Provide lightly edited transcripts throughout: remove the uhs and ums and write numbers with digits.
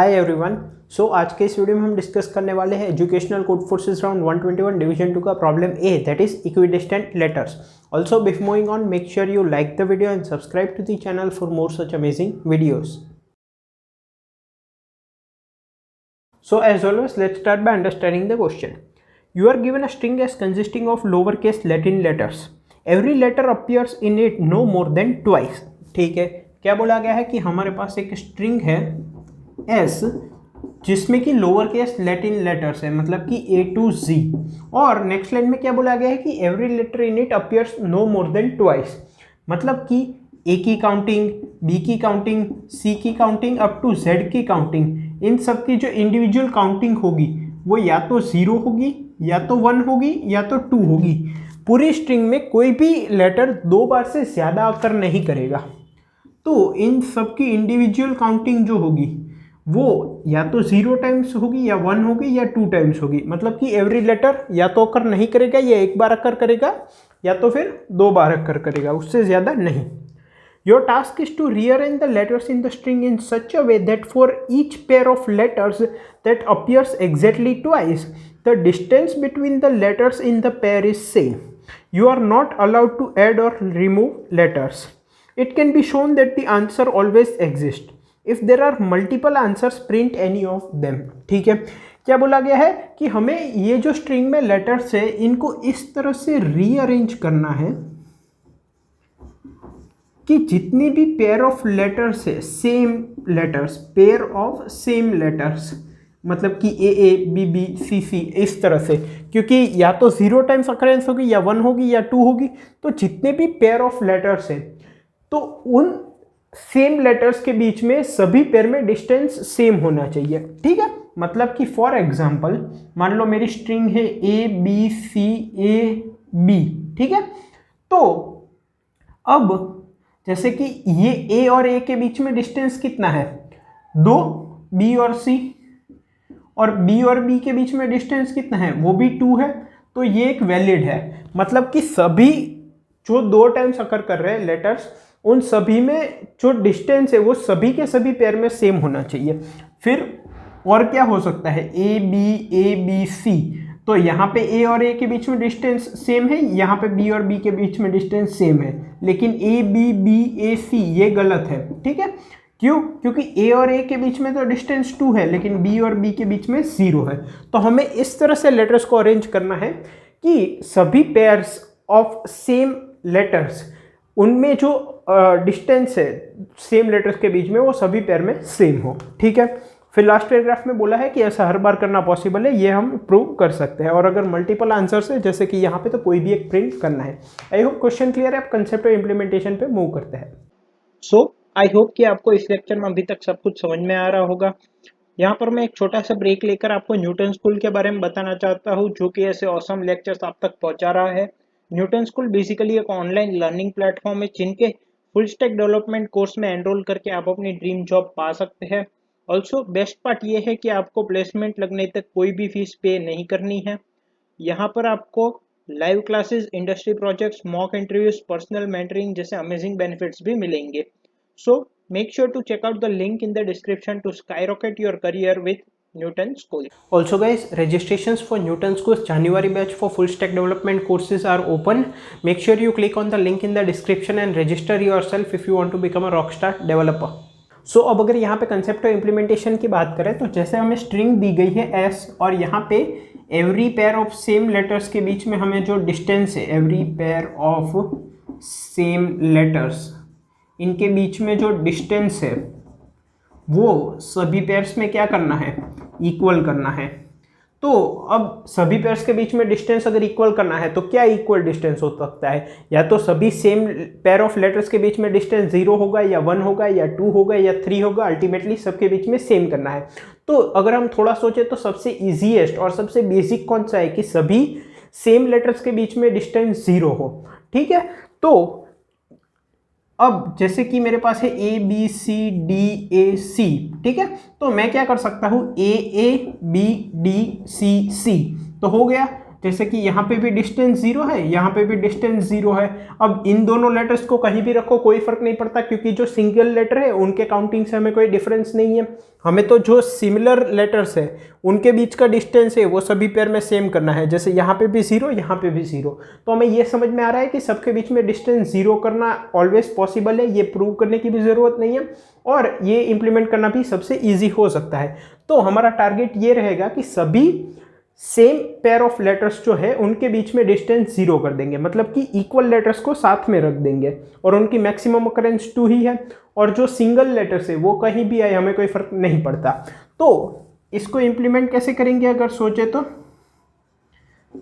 Hi everyone. आज के इस वीडियो में हम डिस्कस करने वाले हैं educational Codeforces round 121 division 2 का problem A, that is equidistant letters. Also before moving on, make sure you like the video and subscribe to the channel for more such amazing videos. So as always, let's start by understanding the question. You are given a string as consisting of lowercase Latin letters. Every letter appears in it no more than twice. ठीक है, क्या बोला गया है कि हमारे पास एक string है S जिसमें कि लोअर केस लैटिन लेटर्स है, मतलब कि A to Z, और नेक्स्ट लाइन में क्या बोला गया है कि every letter in it appears no more than twice, मतलब कि A की काउंटिंग, B की काउंटिंग, C की काउंटिंग अप टू Z की काउंटिंग, इन सब की जो इंडिविजुअल काउंटिंग होगी वो या तो 0 होगी, या तो 1 होगी, या तो 2 होगी। पूरी स्ट्रिंग में कोई भी लेटर 2 बार से ज़्यादा अकर नहीं करेगा, तो इन सब की इंडिविजुअल काउंटिंग जो होगी वो या तो 0 टाइम्स होगी, या 1 होगी, या 2 टाइम्स होगी। मतलब कि एवरी लेटर या तो अकर नहीं करेगा, या एक बार अकर करेगा, या तो फिर 2 बार अकर करेगा, उससे ज़्यादा नहीं। Your task is to rearrange the letters in the string in such a way that for each pair of letters that appears exactly twice, the distance between the letters in the pair is same. You are not allowed to add or remove letters. It can be shown that the answer always exists. If there are multiple answers, print any of them. ठीक है, क्या बोला गया है कि हमें ये जो स्ट्रिंग में लेटर्स है इनको इस तरह से रीअरेंज करना है कि जितनी भी पेयर ऑफ लेटर्स है, same letters, pair of same letters, मतलब कि ए बी बी सी सी, इस तरह से, क्योंकि या तो 0 टाइम्स अकरेंस होगी, या 1 होगी, या 2 होगी, तो जितने भी पेयर ऑफ लेटर्स हैं तो उन सेम लेटर्स के बीच में सभी पेयर में डिस्टेंस सेम होना चाहिए। ठीक है, मतलब कि फॉर एग्जांपल मान लो मेरी स्ट्रिंग है A B C A B, ठीक है, तो अब जैसे कि ये ए और ए के बीच में डिस्टेंस कितना है, 2, बी और सी, और बी और बी के बीच में डिस्टेंस कितना है, वो भी 2 है, तो ये एक वैलिड है। मतलब कि सभी जो 2 टाइम्स अकर कर रहे हैं लेटर्स, उन सभी में जो डिस्टेंस है वो सभी के सभी पेयर में सेम होना चाहिए। फिर और क्या हो सकता है, ए बी सी, तो यहाँ पे ए और ए के बीच में डिस्टेंस सेम है, यहाँ पे बी और बी के बीच में डिस्टेंस सेम है, लेकिन ए बी ए सी ये गलत है। ठीक है, क्यों? क्योंकि ए और ए के बीच में तो डिस्टेंस 2 है, लेकिन बी और बी के बीच में 0 है। तो हमें इस तरह से लेटर्स को अरेंज करना है कि सभी पेयर्स ऑफ सेम लेटर्स, उनमें जो डिस्टेंस है सेम लेटर्स के बीच में, वो सभी पेयर में सेम हो। ठीक है, फिर लास्ट पैराग्राफ में बोला है कि ऐसा हर बार करना पॉसिबल है, ये हम प्रूव कर सकते हैं, और अगर मल्टीपल आंसर्स है जैसे कि यहाँ पे, तो कोई भी एक प्रिंट करना है। आई होप क्वेश्चन क्लियर है। आप कंसेप्ट और इम्प्लीमेंटेशन पे मूव करते हैं। आई होप कि आपको इस लेक्चर में अभी तक सब कुछ समझ में आ रहा होगा। यहाँ पर मैं एक छोटा सा ब्रेक लेकर आपको न्यूटन स्कूल के बारे में बताना चाहता हूँ, जो कि ऐसे ऑसम लेक्चर्स आप तक पहुँचा रहा है। न्यूटन स्कूल बेसिकली एक ऑनलाइन लर्निंग प्लेटफॉर्म है, जिनके फुल स्टैक डेवलपमेंट कोर्स में एनरोल करके आप अपनी ड्रीम जॉब पा सकते हैं। ऑल्सो बेस्ट पार्ट ये है कि आपको प्लेसमेंट लगने तक कोई भी फीस पे नहीं करनी है। यहाँ पर आपको live classes, industry projects, mock interviews, personal mentoring जैसे अमेजिंग बेनिफिट्स भी मिलेंगे। So make sure to check out the link in the description to skyrocket your career with Newton School. Also guys, registrations for Newton School's January batch for full stack development courses are open. Make sure you click on the link in the description and register yourself if you want to become a rockstar developer. So अब अगर यहाँ पे concept और implementation की बात करें, तो जैसे हमें स्ट्रिंग दी गई है S, और यहाँ पे every pair of same letters के बीच में हमें जो डिस्टेंस है, every pair of same letters, इनके बीच में जो डिस्टेंस है वो सभी पेयर्स में क्या करना है, इक्वल करना है। तो अब सभी पेयर्स के बीच में डिस्टेंस अगर इक्वल करना है तो क्या इक्वल डिस्टेंस हो सकता है, या तो सभी सेम पेयर ऑफ लेटर्स के बीच में डिस्टेंस 0 होगा, या 1 होगा, या 2 होगा, या 3 होगा, अल्टीमेटली सबके बीच में सेम करना है। तो अगर हम थोड़ा सोचें तो सबसे ईजीएस्ट और सबसे बेसिक कौन सा है कि सभी सेम लेटर्स के बीच में डिस्टेंस 0 हो। ठीक है, तो अब जैसे कि मेरे पास है A B C D A सी, ठीक है, तो मैं क्या कर सकता हूँ, ए बी डी सी सी, तो हो गया। जैसे कि यहाँ पे भी डिस्टेंस 0 है, यहाँ पे भी डिस्टेंस 0 है। अब इन दोनों लेटर्स को कहीं भी रखो कोई फर्क नहीं पड़ता, क्योंकि जो सिंगल लेटर है उनके काउंटिंग से हमें कोई डिफरेंस नहीं है। हमें तो जो सिमिलर लेटर्स है उनके बीच का डिस्टेंस है वो सभी पेयर में सेम करना है। जैसे यहाँ पे भी 0, यहाँ पे भी 0, तो हमें ये समझ में आ रहा है कि सबके बीच में डिस्टेंस 0 करना ऑलवेज पॉसिबल है, ये प्रूव करने की भी ज़रूरत नहीं है और ये इंप्लीमेंट करना भी सबसे ईजी हो सकता है। तो हमारा टारगेट ये रहेगा कि सभी सेम पेयर ऑफ लेटर्स जो है उनके बीच में डिस्टेंस 0 कर देंगे, मतलब कि इक्वल लेटर्स को साथ में रख देंगे और उनकी मैक्सिमम अकरेंस 2 ही है, और जो सिंगल लेटर्स है वो कहीं भी आए हमें कोई फर्क नहीं पड़ता। तो इसको इम्प्लीमेंट कैसे करेंगे, अगर सोचे तो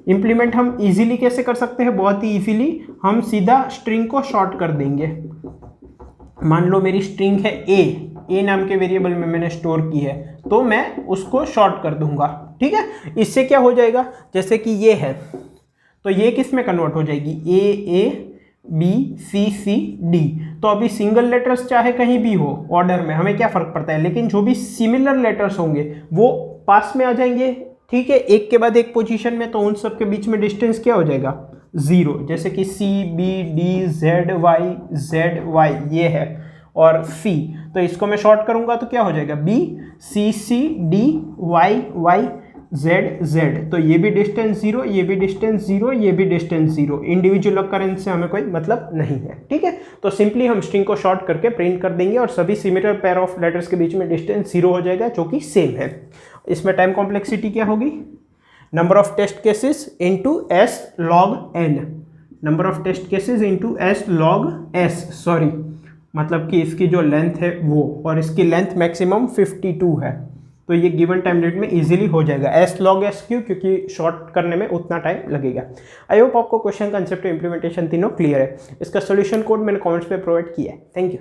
इम्प्लीमेंट हम इजीली कैसे कर सकते हैं, बहुत ही इजीली हम सीधा स्ट्रिंग को शॉर्ट कर देंगे। मान लो मेरी स्ट्रिंग है ए नाम के वेरिएबल में मैंने स्टोर की है, तो मैं उसको शॉर्ट कर दूंगा, ठीक है। इससे क्या हो जाएगा, जैसे कि ये है तो ये किस में कन्वर्ट हो जाएगी, ए बी सी डी। तो अभी सिंगल लेटर्स चाहे कहीं भी हो ऑर्डर में हमें क्या फ़र्क पड़ता है, लेकिन जो भी सिमिलर लेटर्स होंगे वो पास में आ जाएंगे, ठीक है, एक के बाद एक पोजीशन में। तो उन सब के बीच में डिस्टेंस क्या हो जाएगा, 0। जैसे कि C B D Z Y ये है और सी, तो इसको मैं शॉर्ट करूंगा तो क्या हो जाएगा, B C D Y Z. तो ये भी डिस्टेंस 0, ये भी डिस्टेंस 0, ये भी डिस्टेंस 0। इंडिविजुअल अकरेंस से हमें कोई मतलब नहीं है, ठीक है। तो सिंपली हम स्ट्रिंग को शॉर्ट करके प्रिंट कर देंगे और सभी सिमिलर पेयर ऑफ लेटर्स के बीच में डिस्टेंस 0 हो जाएगा, जो कि सेम है। इसमें टाइम कॉम्प्लेक्सिटी क्या होगी, number of test cases into S log N, number of test cases into S log S, sorry, मतलब कि इसकी जो लेंथ है वो, और इसकी लेंथ मैक्सिमम 52 है। तो ये गिवन टाइम लिमिट में इजीली हो जाएगा, एस लॉग एस क्यू, क्योंकि शॉर्ट करने में उतना टाइम लगेगा। आई होप आपको क्वेश्चन कंसेप्ट इंप्लीमेंटेशन तीनों क्लियर है। इसका सोल्यूशन कोड मैंने कमेंट्स पे प्रोवाइड किया है। Thank you.